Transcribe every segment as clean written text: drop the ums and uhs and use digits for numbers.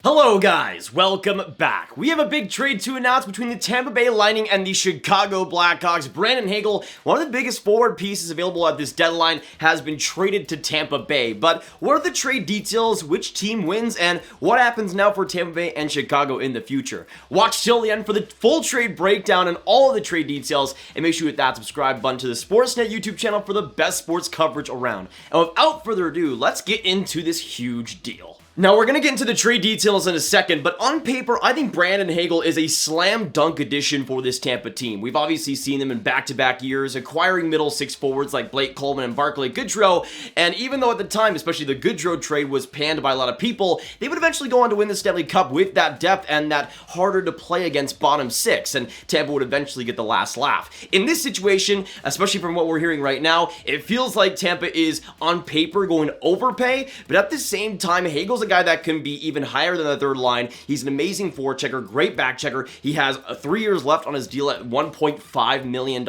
Hello guys, welcome back. We have a big trade to announce between the Tampa Bay Lightning and the Chicago Blackhawks. Brandon Hagel, one of the biggest forward pieces available at this deadline, has been traded to Tampa Bay. But what are the trade details, which team wins, and what happens now for Tampa Bay and Chicago in the future? Watch till the end for the full trade breakdown and all of the trade details, and make sure you hit that subscribe button to the Sportsnet YouTube channel for the best sports coverage around. And without further ado, let's get into this huge deal. Now, we're going to get into the trade details in a second, but on paper, I think Brandon Hagel is a slam dunk addition for this Tampa team. We've obviously seen them in back-to-back years, acquiring middle six forwards like Blake Coleman and Barclay Goodrow, and even though at the time, especially the Goodrow trade was panned by a lot of people, they would eventually go on to win the Stanley Cup with that depth and that harder to play against bottom six, and Tampa would eventually get the last laugh. In this situation, especially from what we're hearing right now, it feels like Tampa is, on paper, going to overpay, but at the same time, Hagel's a guy that can be even higher than the third line. He's an amazing forechecker, great back checker. He has 3 years left on his deal at $1.5 million.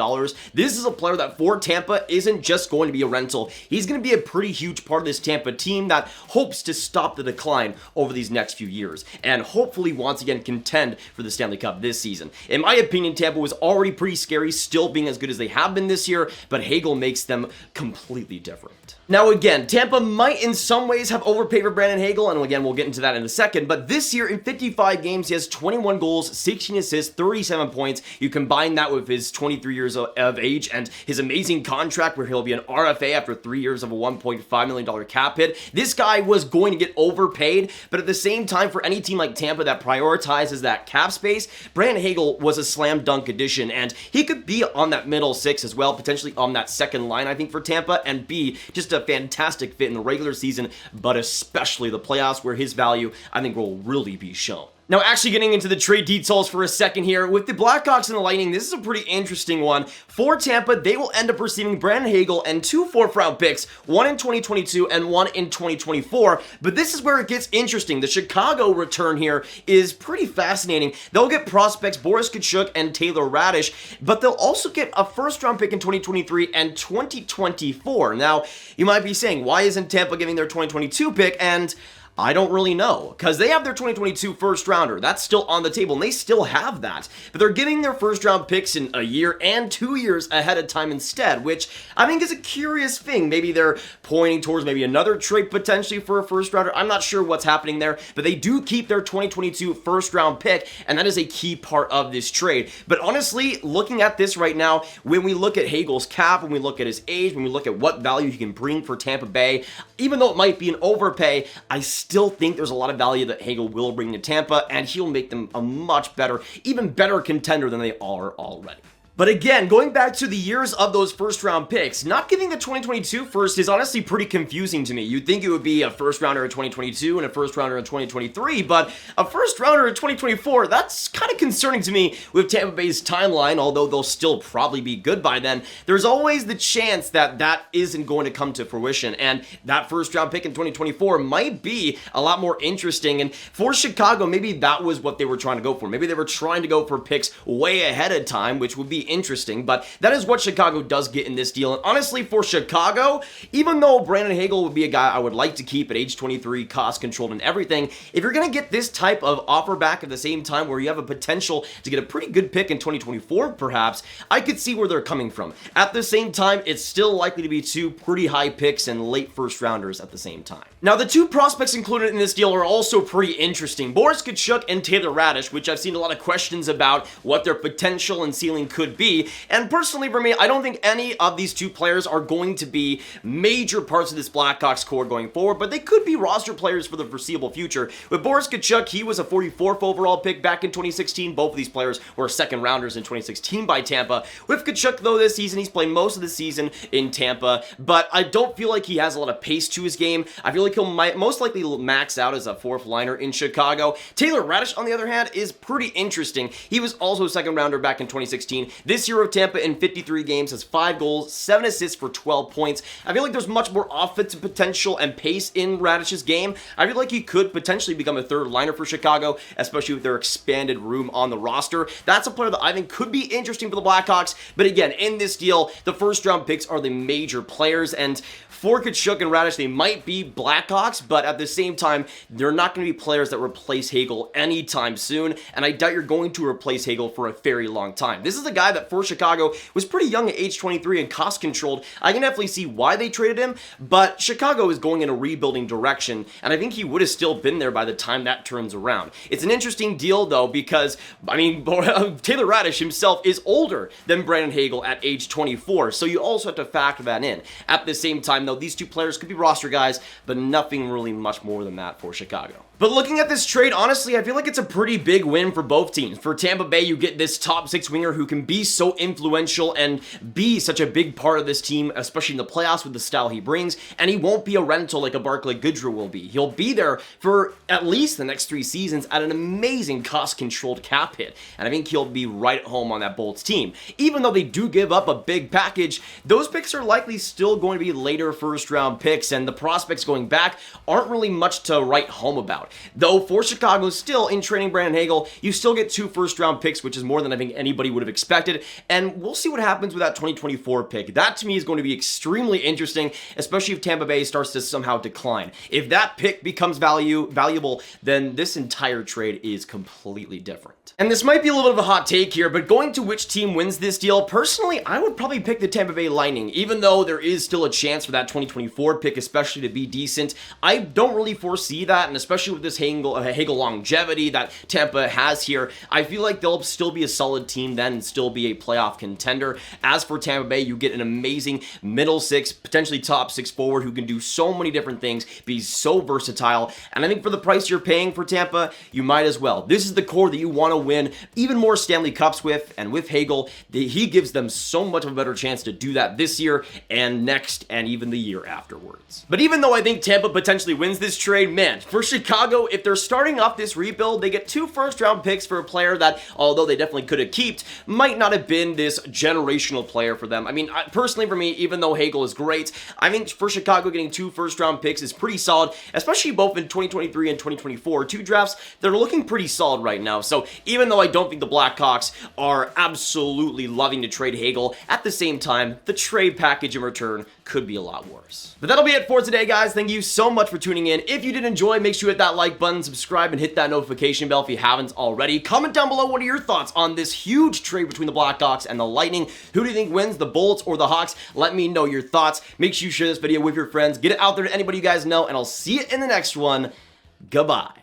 This is a player that for Tampa isn't just going to be a rental. He's going to be a pretty huge part of this Tampa team that hopes to stop the decline over these next few years and hopefully once again contend for the Stanley Cup this season. In my opinion, Tampa was already pretty scary, still being as good as they have been this year, but Hagel makes them completely different. Now again, Tampa might in some ways have overpaid for Brandon Hagel, and again, we'll get into that in a second, but this year in 55 games, he has 21 goals, 16 assists, 37 points. You combine that with his 23 years of age and his amazing contract where he'll be an RFA after 3 years of a $1.5 million cap hit. This guy was going to get overpaid, but at the same time, for any team like Tampa that prioritizes that cap space, Brandon Hagel was a slam dunk addition, and he could be on that middle six as well, potentially on that second line, I think, for Tampa, and be just a fantastic fit in the regular season, but especially the playoffs where his value, I think, will really be shown. Now, actually getting into the trade details for a second here, with the Blackhawks and the Lightning, this is a pretty interesting one. For Tampa, they will end up receiving Brandon Hagel and 2 fourth-round picks, one in 2022 and one in 2024, but this is where it gets interesting. The Chicago return here is pretty fascinating. They'll get prospects Boris Tkachuk and Taylor Radish, but they'll also get a first-round pick in 2023 and 2024. Now, you might be saying, why isn't Tampa giving their 2022 pick? And I don't really know, because they have their 2022 first rounder. That's still on the table, and they still have that. But they're giving their first round picks in a year and 2 years ahead of time instead, which I think is a curious thing. Maybe they're pointing towards maybe another trade potentially for a first rounder. I'm not sure what's happening there, but they do keep their 2022 first round pick, and that is a key part of this trade. But honestly, looking at this right now, when we look at Hagel's cap, when we look at his age, when we look at what value he can bring for Tampa Bay, even though it might be an overpay, I still think there's a lot of value that Hagel will bring to Tampa, and he'll make them a much better, even better contender than they are already. But again, going back to the years of those first-round picks, not giving the 2022 first is honestly pretty confusing to me. You'd think it would be a first-rounder in 2022 and a first-rounder in 2023, but a first-rounder in 2024, that's kind of concerning to me with Tampa Bay's timeline, although they'll still probably be good by then. There's always the chance that that isn't going to come to fruition, and that first-round pick in 2024 might be a lot more interesting, and for Chicago, maybe that was what they were trying to go for. Maybe they were trying to go for picks way ahead of time, which would be interesting, but that is what Chicago does get in this deal. And honestly, for Chicago, even though Brandon Hagel would be a guy I would like to keep at age 23, cost controlled and everything, if you're going to get this type of offer back at the same time where you have a potential to get a pretty good pick in 2024, perhaps, I could see where they're coming from. At the same time, it's still likely to be 2 pretty high picks and late first rounders at the same time. Now, the 2 prospects included in this deal are also pretty interesting. Boris Tkachuk and Taylor Radish, which I've seen a lot of questions about what their potential and ceiling could be. And personally for me, I don't think any of these 2 players are going to be major parts of this Blackhawks core going forward, but they could be roster players for the foreseeable future. With Boris Tkachuk, he was a 44th overall pick back in 2016. Both of these players were second rounders in 2016 by Tampa. With Tkachuk, though, this season, he's played most of the season in Tampa, but I don't feel like he has a lot of pace to his game. I feel like he'll most likely max out as a 4th liner in Chicago. Taylor Radish, on the other hand, is pretty interesting. He was also a second rounder back in 2016. This year of Tampa in 53 games has 5 goals, 7 assists for 12 points. I feel like there's much more offensive potential and pace in Radish's game. I feel like he could potentially become a 3rd liner for Chicago, especially with their expanded room on the roster. That's a player that I think could be interesting for the Blackhawks, but again, in this deal, the first round picks are the major players, and for Tkachuk and Radish, they might be Blackhawks, but at the same time, they're not going to be players that replace Hagel anytime soon, and I doubt you're going to replace Hagel for a very long time. This is a guy that for Chicago was pretty young at age 23 and cost controlled. I can definitely see why they traded him, but Chicago is going in a rebuilding direction, and I think he would have still been there by the time that turns around. It's an interesting deal, though, because, I mean, Taylor Radish himself is older than Brandon Hagel at age 24, so you also have to factor that in. At the same time, though, these two players could be roster guys, but nothing really much more than that for Chicago. But looking at this trade, honestly, I feel like it's a pretty big win for both teams. For Tampa Bay, you get this top six winger who can be so influential and be such a big part of this team, especially in the playoffs with the style he brings, and he won't be a rental like a Barclay Goodrow will be. He'll be there for at least the next 3 seasons at an amazing cost-controlled cap hit, and I think he'll be right at home on that Bolts team. Even though they do give up a big package, those picks are likely still going to be later first-round picks, and the prospects going back aren't really much to write home about. Though for Chicago, still in trading Brandon Hagel, you still get 2 first-round picks, which is more than I think anybody would have expected, and we'll see what happens with that 2024 pick. That to me is going to be extremely interesting, especially if Tampa Bay starts to somehow decline. If that pick becomes valuable, then this entire trade is completely different. And this might be a little bit of a hot take here, but going to which team wins this deal, personally, I would probably pick the Tampa Bay Lightning, even though there is still a chance for that 2024 pick, especially to be decent. I don't really foresee that, and especially with this Hagel longevity that Tampa has here, I feel like they'll still be a solid team then and still be a playoff contender. As for Tampa Bay, you get an amazing middle six, potentially top six forward who can do so many different things, be so versatile, and I think for the price you're paying for Tampa, you might as well. This is the core that you want to win even more Stanley Cups with, and with Hagel, he gives them so much of a better chance to do that this year and next and even the year afterwards. But even though I think Tampa potentially wins this trade, man, for Chicago, if they're starting off this rebuild, they get 2 first-round picks for a player that, although they definitely could have kept, might not have been this generational player for them. I mean, personally for me, even though Hagel is great, I think for Chicago getting 2 first-round picks is pretty solid, especially both in 2023 and 2024. 2 drafts that are looking pretty solid right now. So even though I don't think the Blackhawks are absolutely loving to trade Hagel, at the same time, the trade package in return could be a lot worse. But that'll be it for today, guys. Thank you so much for tuning in. If you did enjoy, make sure you hit that like button, subscribe, and hit that notification bell if you haven't already. Comment down below what are your thoughts on this huge trade between the Blackhawks and the Lightning. Who do you think wins, the Bolts or the Hawks? Let me know your thoughts. Make sure you share this video with your friends. Get it out there to anybody you guys know, and I'll see you in the next one. Goodbye.